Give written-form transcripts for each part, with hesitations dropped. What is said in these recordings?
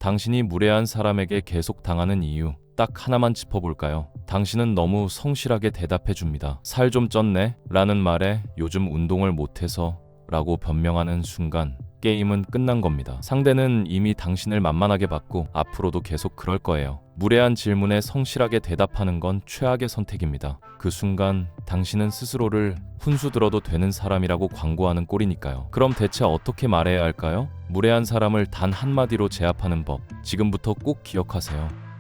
당신이 무례한 사람에게 계속 당하는 이유 딱 하나만 짚어볼까요? 당신은 너무 성실하게 대답해 줍니다. 살 좀 쪘네? 라는 말에 요즘 운동을 못해서 라고 변명하는 순간 게임은 끝난 겁니다. 상대는 이미 당신을 만만하게 봤고 앞으로도 계속 그럴 거예요. 무례한 질문에 성실하게 대답하는 건 최악의 선택입니다. 그 순간 당신은 스스로를 훈수 들어도 되는 사람이라고 광고하는 꼴이니까요. 그럼 대체 어떻게 말해야 할까요? 무례한 사람을 단 한마디로 제압하는 법, 지금부터 꼭 기억하세요.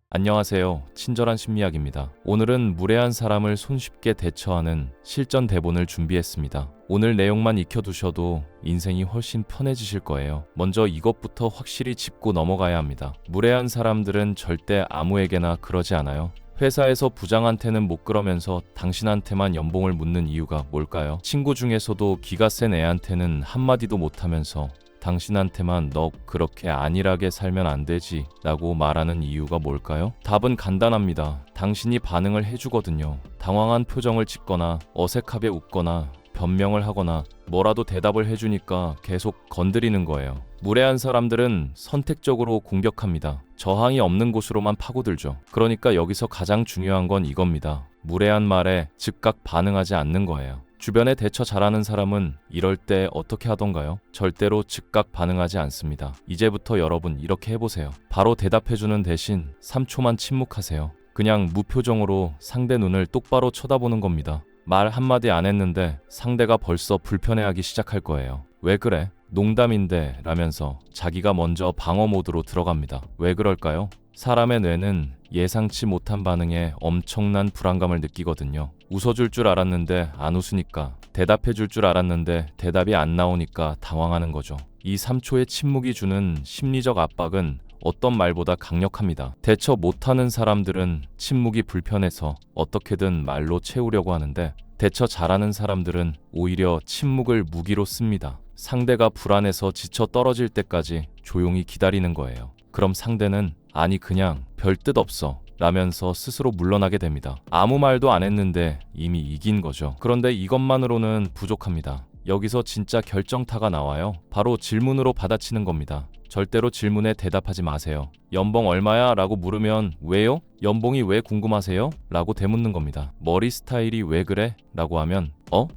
안녕하세요. 친절한 심리학입니다. 오늘은 무례한 사람을 손쉽게 대처하는 실전 대본을 준비했습니다. 오늘 내용만 익혀두셔도 인생이 훨씬 편해지실 거예요. 먼저 이것부터 확실히 짚고 넘어가야 합니다. 무례한 사람들은 절대 아무에게나 그러지 않아요. 회사에서 부장한테는 못 그러면서 당신한테만 연봉을 묻는 이유가 뭘까요? 친구 중에서도 기가 센 애한테는 한마디도 못하면서 당신한테만 너 그렇게 안일하게 살면 안 되지 라고 말하는 이유가 뭘까요? 답은 간단합니다. 당신이 반응을 해주거든요. 당황한 표정을 짓거나 어색하게 웃거나 변명을 하거나 뭐라도 대답을 해주니까 계속 건드리는 거예요. 무례한 사람들은 선택적으로 공격합니다. 저항이 없는 곳으로만 파고들죠. 그러니까 여기서 가장 중요한 건 이겁니다. 무례한 말에 즉각 반응하지 않는 거예요. 주변에 대처 잘하는 사람은 이럴 때 어떻게 하던가요? 절대로 즉각 반응하지 않습니다. 이제부터 여러분 이렇게 해보세요. 바로 대답해주는 대신 3초만 침묵하세요. 그냥 무표정으로 상대 눈을 똑바로 쳐다보는 겁니다. 말 한마디 안 했는데 상대가 벌써 불편해하기 시작할 거예요. 왜 그래? 농담인데 라면서 자기가 먼저 방어 모드로 들어갑니다. 왜 그럴까요? 사람의 뇌는 예상치 못한 반응에 엄청난 불안감을 느끼거든요. 웃어줄 줄 알았는데 안 웃으니까, 대답해줄 줄 알았는데 대답이 안 나오니까 당황하는 거죠. 이 3초의 침묵이 주는 심리적 압박은 어떤 말보다 강력합니다. 대처 못하는 사람들은 침묵이 불편해서 어떻게든 말로 채우려고 하는데, 대처 잘하는 사람들은 오히려 침묵을 무기로 씁니다. 상대가 불안해서 지쳐 떨어질 때까지 조용히 기다리는 거예요. 그럼 상대는 아니 그냥 별 뜻 없어 라면서 스스로 물러나게 됩니다. 아무 말도 안 했는데 이미 이긴 거죠. 그런데 이것만으로는 부족합니다. 여기서 진짜 결정타가 나와요. 바로 질문으로 받아치는 겁니다. 절대로 질문에 대답하지 마세요. 연봉 얼마야? 라고 물으면 왜요? 연봉이 왜 궁금하세요? 라고 되묻는 겁니다. 머리 스타일이 왜 그래? 라고 하면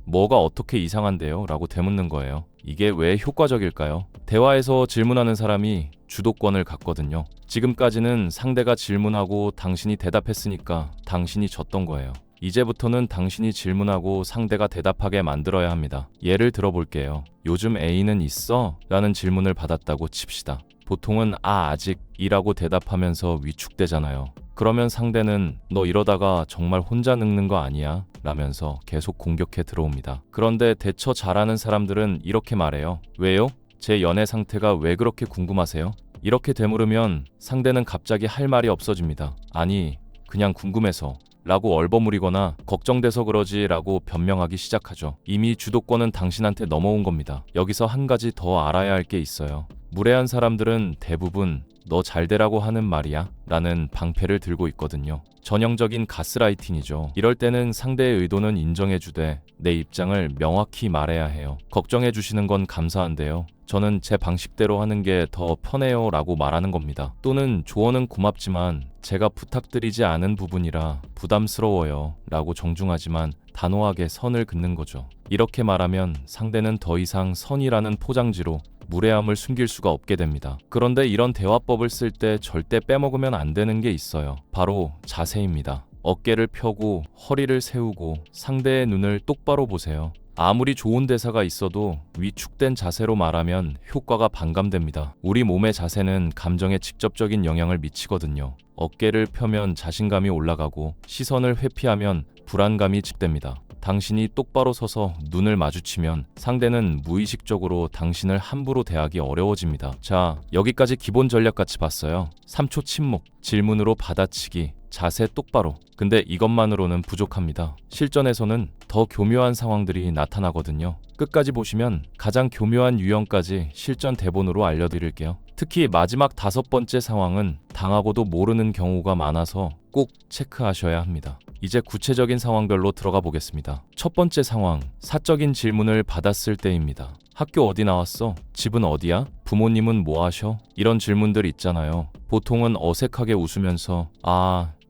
뭐가 어떻게 이상한데요? 라고 되묻는 거예요. 이게 왜 효과적일까요? 대화에서 질문하는 사람이 주도권을 갖거든요. 지금까지는 상대가 질문하고 당신이 대답했으니까 당신이 졌던 거예요. 이제부터는 당신이 질문하고 상대가 대답하게 만들어야 합니다. 예를 들어볼게요. 요즘 애인은 있어? 라는 질문을 받았다고 칩시다. 보통은 아직 이라고 대답하면서 위축되잖아요. 그러면 상대는 너 이러다가 정말 혼자 늙는 거 아니야? 라면서 계속 공격해 들어옵니다. 그런데 대처 잘하는 사람들은 이렇게 말해요. 왜요? 제 연애 상태가 왜 그렇게 궁금하세요? 이렇게 되물으면 상대는 갑자기 할 말이 없어집니다. 아니, 그냥 궁금해서 라고 얼버무리거나 걱정돼서 그러지 라고 변명하기 시작하죠. 이미 주도권은 당신한테 넘어온 겁니다. 여기서 한 가지 더 알아야 할 게 있어요. 무례한 사람들은 대부분 너 잘되라고 하는 말이야 라는 방패를 들고 있거든요. 전형적인 가스라이팅이죠. 이럴 때는 상대의 의도는 인정해주되 내 입장을 명확히 말해야 해요. 걱정해주시는 건 감사한데요. 저는 제 방식대로 하는 게 더 편해요 라고 말하는 겁니다. 또는 조언은 고맙지만 제가 부탁드리지 않은 부분이라 부담스러워요 라고 정중하지만 단호하게 선을 긋는 거죠. 이렇게 말하면 상대는 더 이상 선이라는 포장지로 무례함을 숨길 수가 없게 됩니다. 그런데 이런 대화법을 쓸 때 절대 빼먹으면 안 되는 게 있어요. 바로 자세입니다. 어깨를 펴고 허리를 세우고 상대의 눈을 똑바로 보세요. 아무리 좋은 대사가 있어도 위축된 자세로 말하면 효과가 반감됩니다. 우리 몸의 자세는 감정에 직접적인 영향을 미치거든요. 어깨를 펴면 자신감이 올라가고 시선을 회피하면 불안감이 집됩니다. 당신이 똑바로 서서 눈을 마주치면 상대는 무의식적으로 당신을 함부로 대하기 어려워집니다. 자, 여기까지 기본 전략 같이 봤어요. 3초 침묵, 질문으로 받아치기, 자세 똑바로. 근데 이것만으로는 부족합니다. 실전에서는 더 교묘한 상황들이 나타나거든요. 끝까지 보시면 가장 교묘한 유형까지 실전 대본으로 알려드릴게요. 특히 마지막 5번째 상황은 당하고도 모르는 경우가 많아서 꼭 체크하셔야 합니다. 이제 구체적인 상황별로 들어가 보겠습니다. 첫 번째 상황, 사적인 질문을 받았을 때입니다. 학교 어디 나왔어? 집은 어디야? 부모님은 뭐 하셔? 이런 질문들 있잖아요. 보통은 어색하게 웃으면서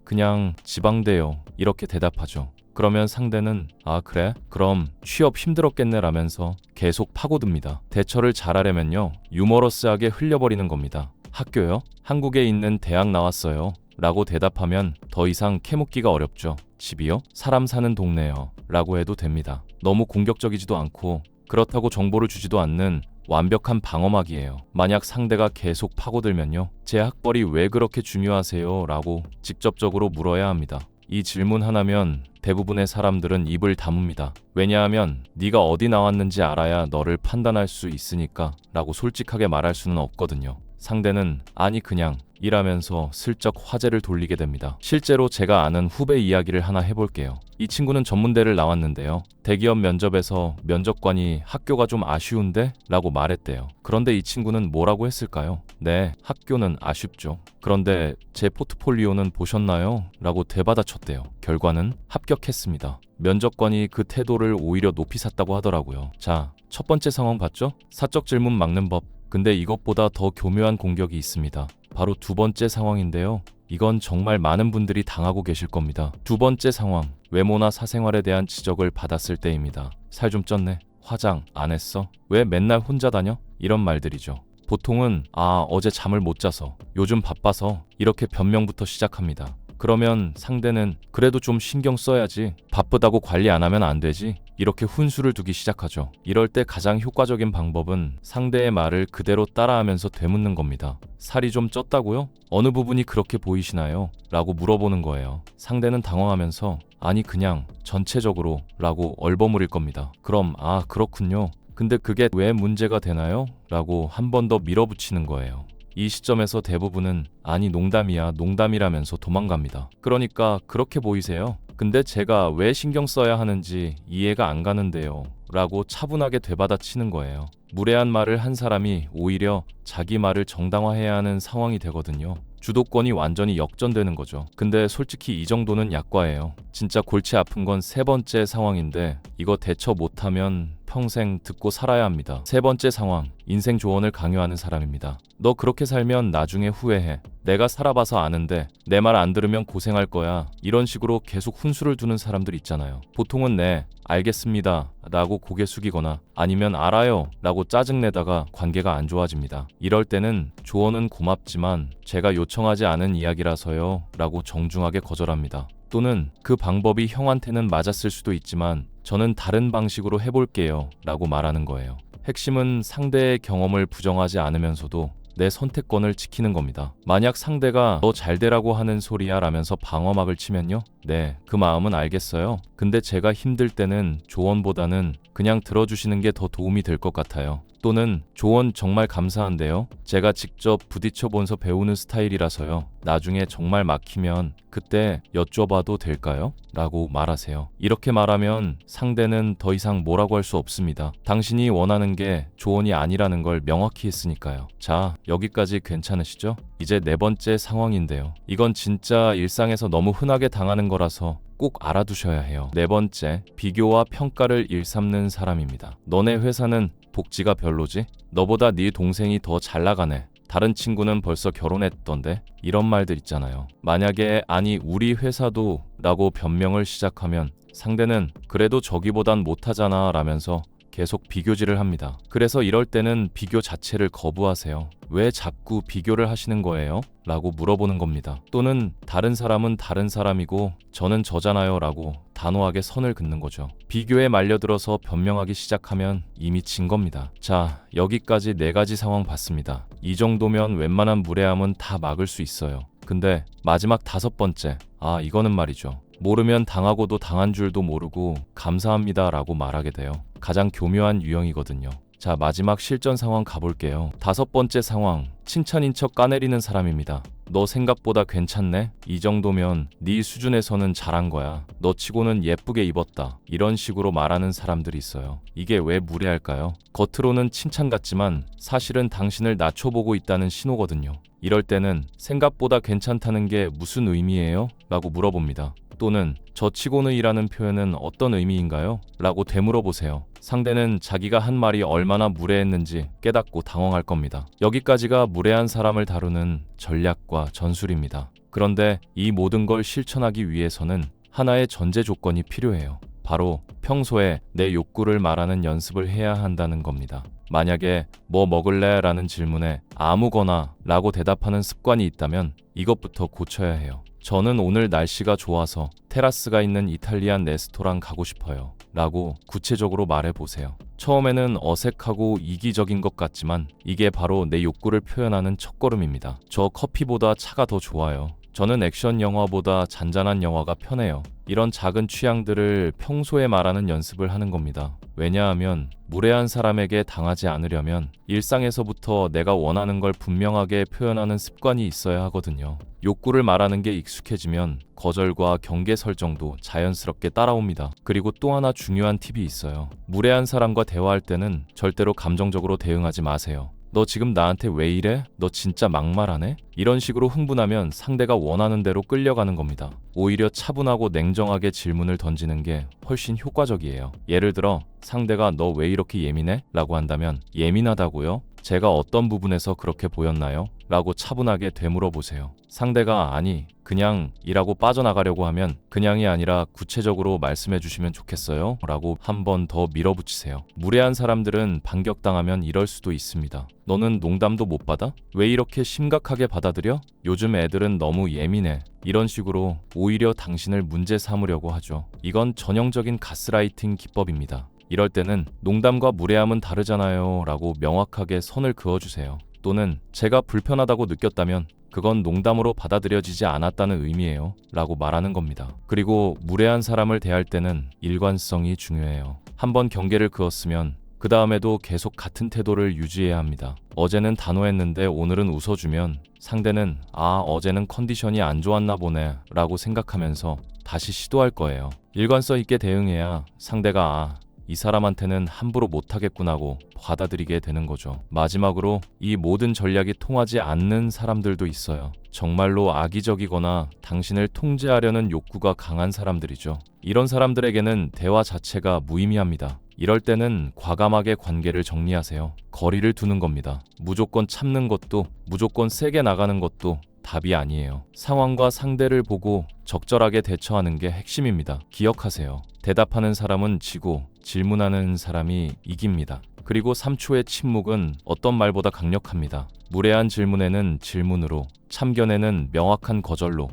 그냥 지방대요 이렇게 대답하죠. 그러면 상대는 그래? 그럼 취업 힘들었겠네 라면서 계속 파고듭니다. 대처를 잘하려면요, 유머러스하게 흘려버리는 겁니다. 학교요? 한국에 있는 대학 나왔어요 라고 대답하면 더 이상 캐묻기가 어렵죠. 집이요? 사람 사는 동네요 라고 해도 됩니다. 너무 공격적이지도 않고 그렇다고 정보를 주지도 않는 완벽한 방어막이에요. 만약 상대가 계속 파고들면요, 제 학벌이 왜 그렇게 중요하세요? 라고 직접적으로 물어야 합니다. 이 질문 하나면 대부분의 사람들은 입을 다뭅니다. 왜냐하면 네가 어디 나왔는지 알아야 너를 판단할 수 있으니까 라고 솔직하게 말할 수는 없거든요. 상대는 아니 그냥 이라면서 슬쩍 화제를 돌리게 됩니다. 실제로 제가 아는 후배 이야기를 하나 해볼게요. 이 친구는 전문대를 나왔는데요. 대기업 면접에서 면접관이 학교가 좀 아쉬운데? 라고 말했대요. 그런데 이 친구는 뭐라고 했을까요? 네, 학교는 아쉽죠. 그런데 제 포트폴리오는 보셨나요? 라고 되받아쳤대요. 결과는 합격했습니다. 면접관이 그 태도를 오히려 높이 샀다고 하더라고요. 자, 첫 번째 상황 봤죠? 사적 질문 막는 법. 근데 이것보다 더 교묘한 공격이 있습니다. 바로 두 번째 상황인데요. 이건 정말 많은 분들이 당하고 계실 겁니다. 두 번째 상황, 외모나 사생활에 대한 지적을 받았을 때입니다. 살 좀 쪘네. 화장 안 했어? 왜 맨날 혼자 다녀? 이런 말들이죠. 보통은 어제 잠을 못 자서, 요즘 바빠서 이렇게 변명부터 시작합니다. 그러면 상대는 그래도 좀 신경 써야지, 바쁘다고 관리 안 하면 안 되지, 이렇게 훈수를 두기 시작하죠. 이럴 때 가장 효과적인 방법은 상대의 말을 그대로 따라하면서 되묻는 겁니다. 살이 좀 쪘다고요? 어느 부분이 그렇게 보이시나요? 라고 물어보는 거예요. 상대는 당황하면서 아니 그냥 전체적으로 라고 얼버무릴 겁니다. 그럼 그렇군요. 근데 그게 왜 문제가 되나요? 라고 한 번 더 밀어붙이는 거예요. 이 시점에서 대부분은 아니 농담이야 농담이라면서 도망갑니다. 그러니까 그렇게 보이세요? 근데 제가 왜 신경 써야 하는지 이해가 안 가는데요 라고 차분하게 되받아치는 거예요. 무례한 말을 한 사람이 오히려 자기 말을 정당화해야 하는 상황이 되거든요. 주도권이 완전히 역전되는 거죠. 근데 솔직히 이 정도는 약과예요. 진짜 골치 아픈 건 세 번째 상황인데 이거 대처 못하면 평생 듣고 살아야 합니다. 세 번째 상황, 인생 조언을 강요하는 사람입니다. 너 그렇게 살면 나중에 후회해. 내가 살아봐서 아는데 내 말 안 들으면 고생할 거야. 이런 식으로 계속 훈수를 두는 사람들 있잖아요. 보통은 네, 알겠습니다 라고 고개 숙이거나 아니면 알아요 라고 짜증내다가 관계가 안 좋아집니다. 이럴 때는 조언은 고맙지만 제가 요청하지 않은 이야기라서요 라고 정중하게 거절합니다. 또는 그 방법이 형한테는 맞았을 수도 있지만 저는 다른 방식으로 해볼게요 라고 말하는 거예요. 핵심은 상대의 경험을 부정하지 않으면서도 내 선택권을 지키는 겁니다. 만약 상대가 너 잘되라고 하는 소리야 라면서 방어막을 치면요, 네, 그 마음은 알겠어요. 근데 제가 힘들 때는 조언보다는 그냥 들어주시는 게 더 도움이 될 것 같아요. 또는 조언 정말 감사한데요. 제가 직접 부딪혀본서 배우는 스타일이라서요. 나중에 정말 막히면 그때 여쭤봐도 될까요? 라고 말하세요. 이렇게 말하면 상대는 더 이상 뭐라고 할 수 없습니다. 당신이 원하는 게 조언이 아니라는 걸 명확히 했으니까요. 자, 여기까지 괜찮으시죠? 이제 네 번째 상황인데요. 이건 진짜 일상에서 너무 흔하게 당하는 거라서 꼭 알아두셔야 해요. 네 번째, 비교와 평가를 일삼는 사람입니다. 너네 회사는 복지가 별로지? 너보다 네 동생이 더 잘 나가네. 다른 친구는 벌써 결혼했던데? 이런 말들 있잖아요. 만약에 아니 우리 회사도 라고 변명을 시작하면 상대는 그래도 저기보단 못하잖아 라면서 계속 비교질을 합니다. 그래서 이럴 때는 비교 자체를 거부하세요. 왜 자꾸 비교를 하시는 거예요? 라고 물어보는 겁니다. 또는 다른 사람은 다른 사람이고 저는 저잖아요 라고 단호하게 선을 긋는 거죠. 비교에 말려들어서 변명하기 시작하면 이미 진 겁니다. 자, 여기까지 네 가지 상황 봤습니다. 이 정도면 웬만한 무례함은 다 막을 수 있어요. 근데 마지막 다섯 번째, 이거는 말이죠. 모르면 당하고도 당한 줄도 모르고 감사합니다 라고 말하게 돼요. 가장 교묘한 유형이거든요. 자, 마지막 실전 상황 가볼게요. 다섯 번째 상황, 칭찬인 척 까내리는 사람입니다. 너 생각보다 괜찮네? 이 정도면 네 수준에서는 잘한 거야. 너 치고는 예쁘게 입었다. 이런 식으로 말하는 사람들이 있어요. 이게 왜 무례할까요? 겉으로는 칭찬 같지만 사실은 당신을 낮춰보고 있다는 신호거든요. 이럴 때는 생각보다 괜찮다는 게 무슨 의미예요? 라고 물어봅니다. 또는 저 치고는이라는 표현은 어떤 의미인가요? 라고 되물어보세요. 상대는 자기가 한 말이 얼마나 무례했는지 깨닫고 당황할 겁니다. 여기까지가 무례한 사람을 다루는 전략과 전술입니다. 그런데 이 모든 걸 실천하기 위해서는 하나의 전제 조건이 필요해요. 바로 평소에 내 욕구를 말하는 연습을 해야 한다는 겁니다. 만약에 뭐 먹을래? 라는 질문에 아무거나 라고 대답하는 습관이 있다면 이것부터 고쳐야 해요. 저는 오늘 날씨가 좋아서 테라스가 있는 이탈리안 레스토랑 가고 싶어요. 라고 구체적으로 말해보세요. 처음에는 어색하고 이기적인 것 같지만 이게 바로 내 욕구를 표현하는 첫걸음입니다. 저 커피보다 차가 더 좋아요. 저는 액션 영화보다 잔잔한 영화가 편해요. 이런 작은 취향들을 평소에 말하는 연습을 하는 겁니다. 왜냐하면 무례한 사람에게 당하지 않으려면 일상에서부터 내가 원하는 걸 분명하게 표현하는 습관이 있어야 하거든요. 욕구를 말하는 게 익숙해지면 거절과 경계 설정도 자연스럽게 따라옵니다. 그리고 또 하나 중요한 팁이 있어요. 무례한 사람과 대화할 때는 절대로 감정적으로 대응하지 마세요. 너 지금 나한테 왜 이래? 너 진짜 막말하네? 이런 식으로 흥분하면 상대가 원하는 대로 끌려가는 겁니다. 오히려 차분하고 냉정하게 질문을 던지는 게 훨씬 효과적이에요. 예를 들어 상대가 너 왜 이렇게 예민해? 라고 한다면 예민하다고요? 제가 어떤 부분에서 그렇게 보였나요? 라고 차분하게 되물어보세요. 상대가 아니 그냥 이라고 빠져나가려고 하면 그냥이 아니라 구체적으로 말씀해 주시면 좋겠어요? 라고 한 번 더 밀어붙이세요. 무례한 사람들은 반격당하면 이럴 수도 있습니다. 너는 농담도 못 받아? 왜 이렇게 심각하게 받아들여? 요즘 애들은 너무 예민해. 이런 식으로 오히려 당신을 문제 삼으려고 하죠. 이건 전형적인 가스라이팅 기법입니다. 이럴 때는 농담과 무례함은 다르잖아요 라고 명확하게 선을 그어주세요. 또는 제가 불편하다고 느꼈다면 그건 농담으로 받아들여지지 않았다는 의미예요 라고 말하는 겁니다. 그리고 무례한 사람을 대할 때는 일관성이 중요해요. 한번 경계를 그었으면 그 다음에도 계속 같은 태도를 유지해야 합니다. 어제는 단호했는데 오늘은 웃어주면 상대는 어제는 컨디션이 안 좋았나 보네 라고 생각하면서 다시 시도할 거예요. 일관성 있게 대응해야 상대가 이 사람한테는 함부로 못하겠구나고 받아들이게 되는 거죠. 마지막으로 이 모든 전략이 통하지 않는 사람들도 있어요. 정말로 악의적이거나 당신을 통제하려는 욕구가 강한 사람들이죠. 이런 사람들에게는 대화 자체가 무의미합니다. 이럴 때는 과감하게 관계를 정리하세요. 거리를 두는 겁니다. 무조건 참는 것도 무조건 세게 나가는 것도 답이 아니에요. 상황과 상대를 보고 적절하게 대처하는 게 핵심입니다. 기억하세요. 대답하는 사람은 지고 질문하는 사람이 이깁니다. 그리고 3초의 침묵은 어떤 말보다 강력합니다. 무례한 질문에는 질문으로, 참견에는 명확한 거절로,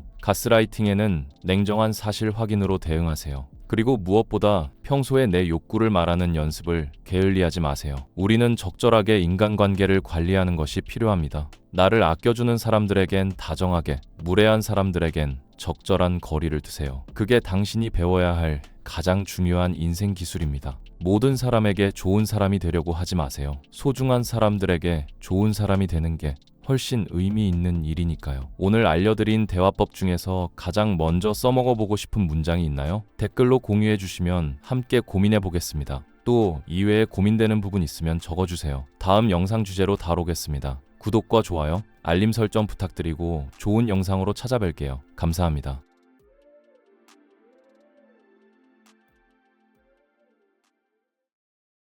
가스라이팅에는 냉정한 사실 확인으로 대응하세요. 그리고 무엇보다 평소에 내 욕구를 말하는 연습을 게을리하지 마세요. 우리는 적절하게 인간관계를 관리하는 것이 필요합니다. 나를 아껴주는 사람들에겐 다정하게, 무례한 사람들에겐 적절한 거리를 두세요. 그게 당신이 배워야 할 가장 중요한 인생 기술입니다. 모든 사람에게 좋은 사람이 되려고 하지 마세요. 소중한 사람들에게 좋은 사람이 되는 게 훨씬 의미 있는 일이니까요. 오늘 알려드린 대화법 중에서 가장 먼저 써먹어보고 싶은 문장이 있나요? 댓글로 공유해 주시면 함께 고민해 보겠습니다. 또 이외에 고민되는 부분 있으면 적어주세요. 다음 영상 주제로 다루겠습니다. 구독과 좋아요, 알림 설정 부탁드리고 좋은 영상으로 찾아뵐게요. 감사합니다.